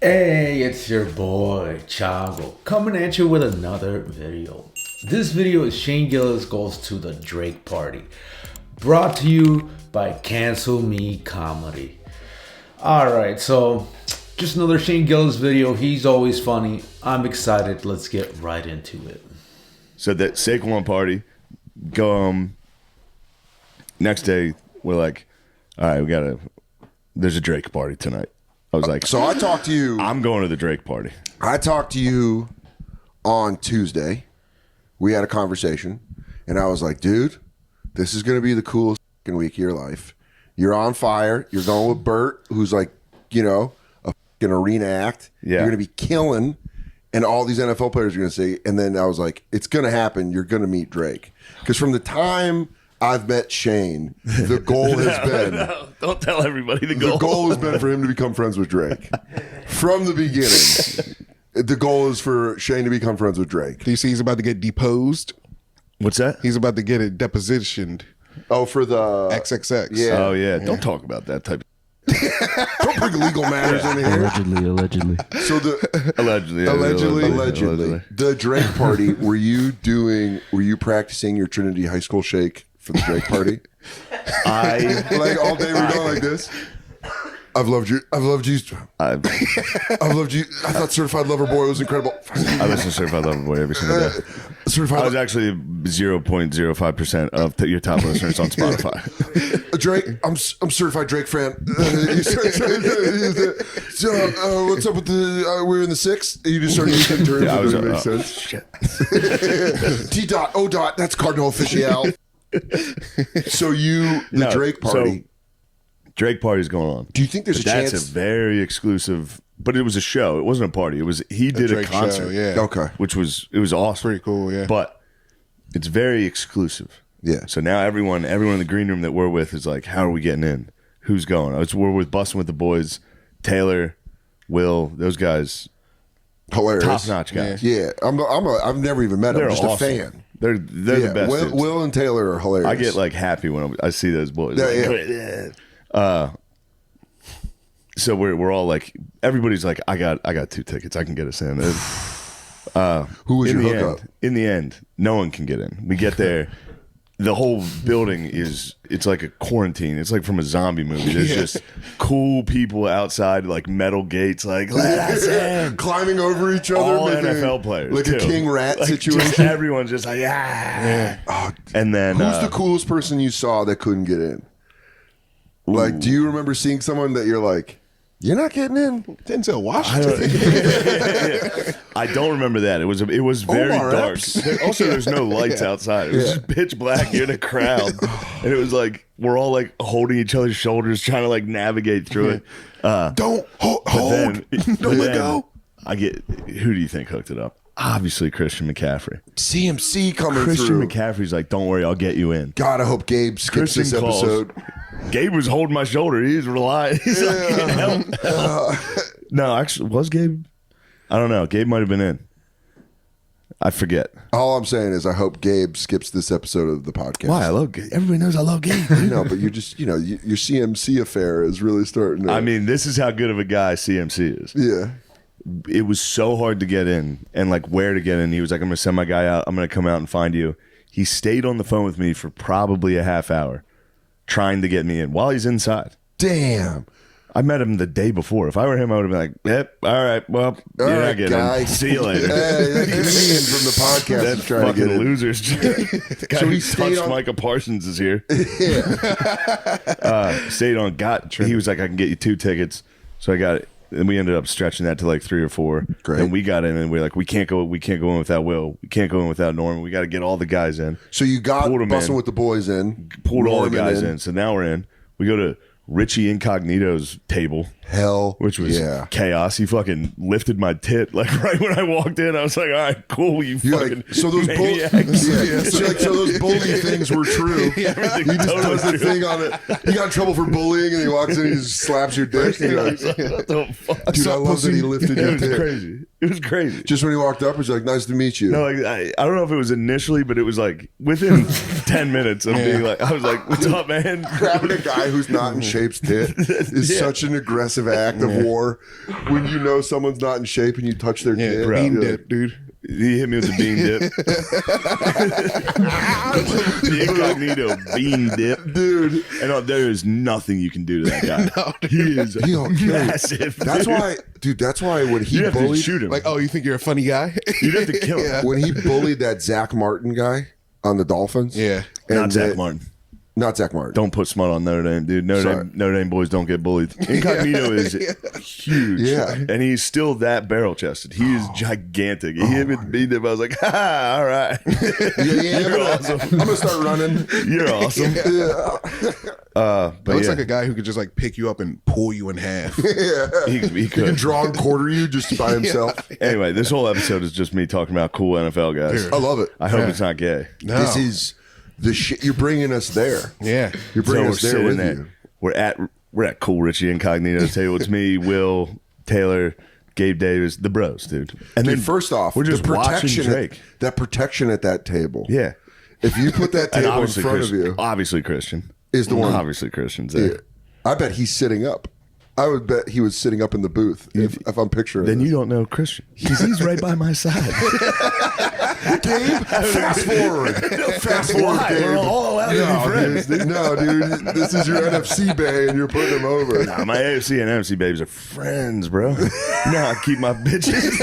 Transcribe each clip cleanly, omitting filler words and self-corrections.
Hey, it's your boy Chago coming at you with another video. This video is Shane Gillis goes to the Drake party, brought to you by Cancel Me Comedy. Alright, so just another Shane Gillis video. He's always funny. I'm excited. Let's get right into it. So that Saquon party, next day we're like, all right, there's a Drake party tonight. I was like, so I talked to you. I'm going to the Drake party. I talked to you on Tuesday. We had a conversation, and I was like, dude, this is going to be the coolest fucking week of your life. You're on fire. You're going with Bert, who's like, a fucking arena act. Yeah. You're going to be killing, and all these NFL players are going to say, and then I was like, it's going to happen. You're going to meet Drake. Because from the time I've met Shane, the goal has been... No, don't tell everybody the goal. The goal has been for him to become friends with Drake. From the beginning, the goal is for Shane to become friends with Drake. Do you see he's about to get deposed? What's that? He's about to get it depositioned. Oh, for the... XXX. Yeah. Oh, yeah. Don't talk about that type of... Don't bring legal matters in here. Allegedly. So the... Allegedly. The Drake party, were you practicing your Trinity High School shake for the Drake party? Like all day we're going like this. I've loved you. I loved you. I thought Certified Lover Boy was incredible. I listen to Certified Lover Boy every single day. I was actually 0.05% of your top listeners on Spotify. Drake, I'm certified Drake fan. So what's up with the? We're in the sixth. You just started using terms that don't make sense. Shit. T dot O dot. That's Cardinal Official. So the Drake party. So Drake party's going on. Do you think there's a chance? That's a very exclusive, but it was a show. It wasn't a party. He did a concert. Show, yeah. Okay. It was awesome. Pretty cool, yeah. But it's very exclusive. Yeah. So now everyone in the green room that we're with is like, how are we getting in? Who's going? We're with Busting with the Boys, Taylor, Will, those guys. Hilarious. Top-notch guys. Yeah. I've never even met them. I'm just awesome. a fan. They're the best. Will and Taylor are hilarious. I get like happy when I see those boys. Yeah. So we're all like, everybody's like, I got 2 tickets. I can get us in. Who was your hookup? In the end, no one can get in. We get there. The whole building it's like a quarantine. It's like from a zombie movie. There's just cool people outside, like metal gates, like, let us in. Climbing over each other. All NFL players. Like too. a king rat like situation. Everyone's just like, yeah. Oh, and then who's the coolest person you saw that couldn't get in? Like, do you remember seeing someone that you're like, you're not getting in? Denzel Washington. I don't remember that. It was very Omar dark. Epps. Also, there's no lights outside. It was just pitch black. You're in a crowd, and it was like we're all like holding each other's shoulders, trying to like navigate through it. Don't hold. Don't let go. Who do you think hooked it up? Obviously, Christian McCaffrey. CMC coming Christian through. McCaffrey's like, don't worry, I'll get you in. God, I hope Gabe skips this episode. Gabe was holding my shoulder. He's relying. He's like, help. No, actually, was Gabe? I don't know. Gabe might have been in. I forget. All I'm saying is I hope Gabe skips this episode of the podcast. Why? I love Gabe. Everybody knows I love Gabe. But you're just, your CMC affair is really starting to... I mean, this is how good of a guy CMC is. Yeah. It was so hard to get in and like where to get in. He was like, I'm going to send my guy out. I'm going to come out and find you. He stayed on the phone with me for probably a half hour trying to get me in while he's inside. Damn. I met him the day before. If I were him, I would have been like, yep, all right, well, you're not getting in. See you later. Hey, that comedian from the podcast that is trying to get in. Losers. The guy So he who stayed touched on... Micah Parsons is here. Yeah. Stayed on, he was like, I can get you 2 tickets. So I got it. And we ended up stretching that to like 3 or 4. Great. And we got in and we're like, we can't go in without Will. We can't go in without Norman. We got to get all the guys in. So you got Pulled 'em Busting in. with the Boys in. Pulled all the Norman guys in. So now we're in. We go to Richie Incognito's table. Hell, which was chaos. He fucking lifted my tit like right when I walked in. I was like, all right, cool. You're fucking like, so those so those bully things were true. He just does the thing on it. He got in trouble for bullying and he walks in and he just slaps your dick. And you're like, what the fuck? dude, I love that he lifted your It was tit. crazy. It was crazy. Just when he walked up, he's like, "Nice to meet you." No, like I don't know if it was initially, but it was like within 10 minutes of being like, I was like, "What's up, man?" Grabbing a guy who's not in shape's tit is such an aggressive act of war. When you know someone's not in shape and you touch their tit, bro. Bean dip, dude. He hit me with the bean dip. The incognito bean dip, dude. And there is nothing you can do to that guy. No, he is He'll kill you. massive. That's why, dude. That's why when he You have to bullied, shoot him. Like, oh, you think you're a funny guy? You'd have to kill him. Yeah. when he bullied that Zach Martin guy on the Dolphins, Yeah. and Not Zach Martin. not Zach Martin. Don't put smut on Notre Dame, dude. Notre Dame boys don't get bullied. Incognito is huge. Yeah. And he's still that barrel chested. He is gigantic. He hit me with the bean dip. I was like, ha, all right. You're awesome. I'm gonna start running. You're awesome. Yeah. But It looks yeah, like a guy who could just like pick you up and pull you in half. he He could. can draw and quarter you just by himself. Anyway, this whole episode is just me talking about cool NFL guys. Dude. I love it. I hope it's not gay. No. This is the shit. You're bringing us there. Yeah. You're bringing us there sitting with at, you. We're at cool Richie Incognito table. It's me, Will, Taylor, Gabe Davis, the bros, dude. And Dude, then first off, we're just the watching protection Drake. That protection at that table. Yeah. If you put that And table in obviously front Christian, of you, obviously Christian is the one. Obviously Christian's there. Yeah. I bet he's sitting up. I would bet he was sitting up in the booth if I'm picturing Then this. you don't know Christian. He's right by my side. Gabe, fast forward. Fast forward, Why? Gabe. We're all allowed to be friends. Dude, no, dude. This is your NFC bay and you're putting him over. Nah, my AFC and NFC babies are friends, bro. You know how I keep my bitches.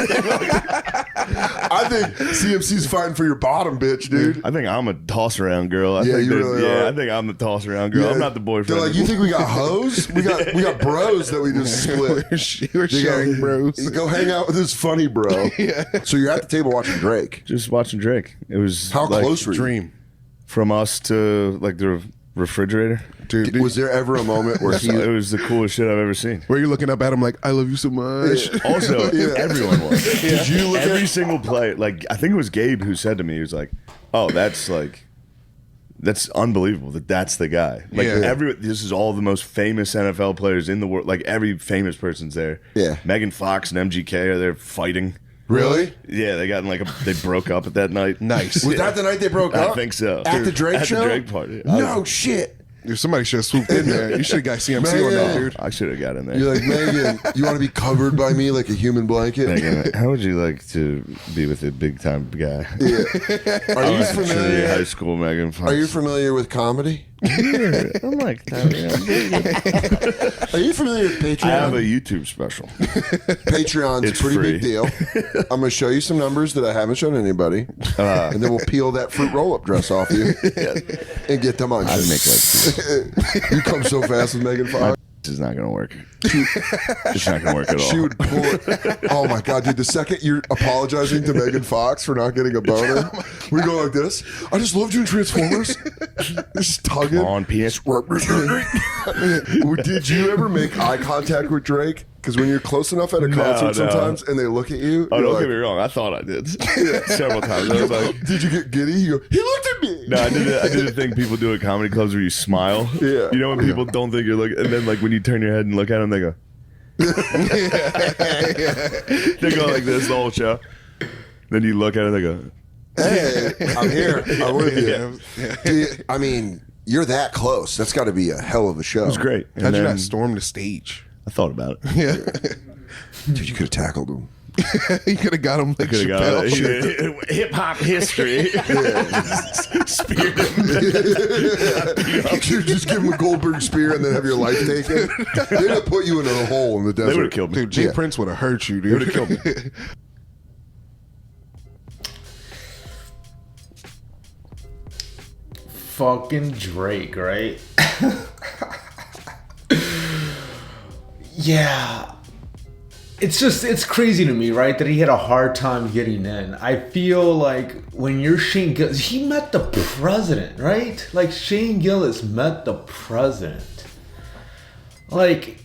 I think CMC's fighting for your bottom, bitch, dude. I think I'm a toss around girl. Yeah, you really are. I think I'm the toss around girl. Yeah. I'm not the boyfriend. They're like, you think we got hoes? We got bros that we just split. We're They sharing go, bros. Go hang out with this funny bro. So you're at the table watching Drake. Just watching Drake. It was How like, close were you? Dream. from us to like the refrigerator. Dude, Was there ever a moment where he? It was the coolest shit I've ever seen. where you looking up at him like, I love you so much. Also, Yeah. everyone was. Did you look Every at? single player, like I think it was Gabe who said to me, he was like, "Oh, that's unbelievable that's the guy." Like Yeah. this is all the most famous NFL players in the world. Like every famous person's there. Yeah. Megan Fox and MGK are there fighting. Really? Yeah, they got in they broke up at that night. Nice. Was that the night they broke up? I think so. At the Drake At show? the Drake party. No shit. Dude, somebody should have swooped in there. You should have got CMC on that, Man. dude. I should have got in there. You're like, Megan, you want to be covered by me like a human blanket? Megan, how would you like to be with a big time guy? Yeah. Are you Truly familiar? high school Megan Fox. Are you familiar with comedy? I'm like that. Are you familiar with Patreon? I have a YouTube special. Patreon's It's a pretty free. big deal. I'm going to show you some numbers that I haven't shown anybody, and then we'll peel that fruit roll-up dress off you and get them on. I make like You come so fast with Megan Fox. this is not gonna work. It's not gonna work at all. She would pull it. Oh my god, dude! The second you're apologizing to Megan Fox for not getting a boner, we go like this. I just love doing Transformers. Just tugging. Come on, penis. Did you ever make eye contact with Drake? Because when you're close enough at a concert No. sometimes and they look at you, Oh, you're don't like, get me wrong. I thought I did several times. I was like, did you get giddy? You go, he looked at me. no, I did the thing people do at comedy clubs where you smile. Yeah. You know when people don't think you're looking, and then like when you turn your head and look at them, they go. They go like this the whole show. Then you look at it, they go. Hey, I'm here. I'm with you. Yeah. Dude, I mean, you're that close. That's got to be a hell of a show. It was great. And How'd you then not storm the stage? I thought about it. Yeah. Dude, you could have tackled him. You could have got him like Could have Chappelle. got hip hop history. Speared him. You just give him a Goldberg spear and then have your life taken. They'd have put you in a hole in the desert. They would have killed me. Dude, Jay Yeah. Prince would have hurt you, dude. They would have killed me. Fucking Drake, right? Yeah. It's crazy to me, right? That he had a hard time getting in. I feel like when you're Shane Gillis, he met the president, right? Like Shane Gillis met the president. Like,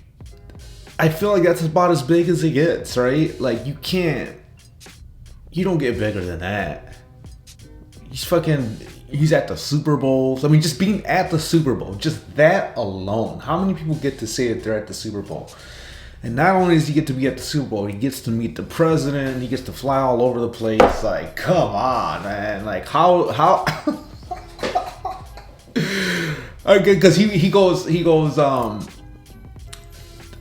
I feel like that's about as big as it gets, right? Like you don't get bigger than that. He's at the Super Bowls. I mean, just being at the Super Bowl, just that alone. How many people get to say that they're at the Super Bowl? And not only does he get to be at the Super Bowl, he gets to meet the president. He gets to fly all over the place. Like, come on, man. Like, how? Because he goes.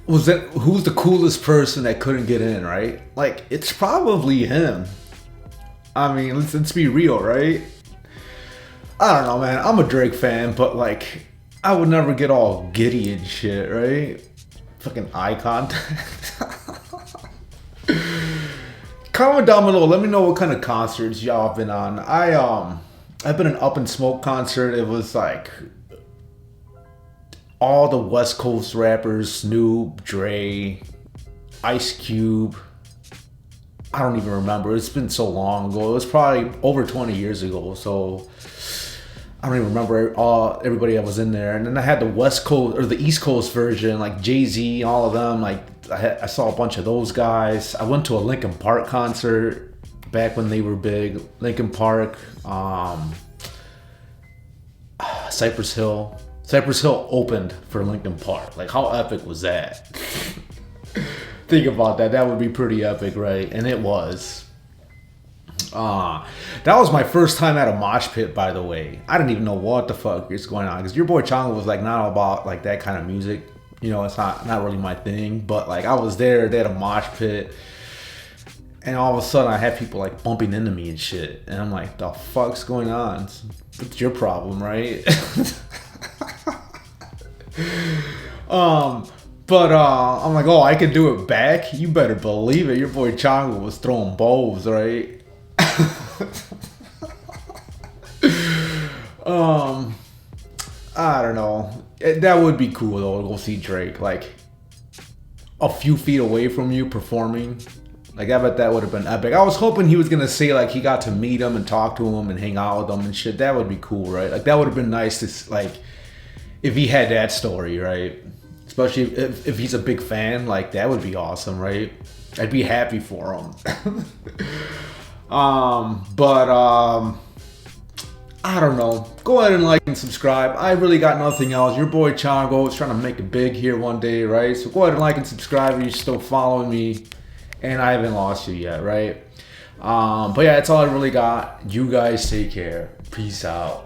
Who's the coolest person that couldn't get in? Right? Like, it's probably him. I mean, let's be real, right? I don't know, man. I'm a Drake fan, but like, I would never get all giddy and shit, right? Fucking eye contact. Comment down below. Let me know what kind of concerts y'all have been on. I've been an Up in Smoke concert. It was like all the West Coast rappers: Snoop, Dre, Ice Cube. I don't even remember. It's been so long ago. It was probably over 20 years ago. So I don't even remember everybody that was in there. And then I had the West Coast or the East Coast version, like Jay-Z, all of them. Like I saw a bunch of those guys. I went to a Linkin Park concert back when they were big. Linkin Park, Cypress Hill. Cypress Hill opened for Linkin Park. Like, how epic was that? Think about that. That would be pretty epic, right? And it was. That was my first time at a mosh pit, by the way. I didn't even know what the fuck is going on, because your boy Chongo was like not about like that kind of music. You know, it's not really my thing. But like, I was there, they had a mosh pit, and all of a sudden I had people like bumping into me and shit, and I'm like, the fuck's going on? What's your problem, right? But I'm like, oh, I can do it back? You better believe it. Your boy Chongo was throwing bows, right? I don't know. That would be cool though, to go see Drake like a few feet away from you performing. Like, I bet that would have been epic. I was hoping he was gonna say like he got to meet him and talk to him and hang out with him and shit. That would be cool, right? Like, that would have been nice to like if he had that story, right? Especially if he's a big fan, like that would be awesome, right? I'd be happy for him. I don't know. Go ahead and like and subscribe. I really got nothing else. Your boy Chongo is trying to make it big here one day, right? So go ahead and like and subscribe if you're still following me, and I haven't lost you yet, right? But yeah, that's all I really got. You guys take care. Peace out.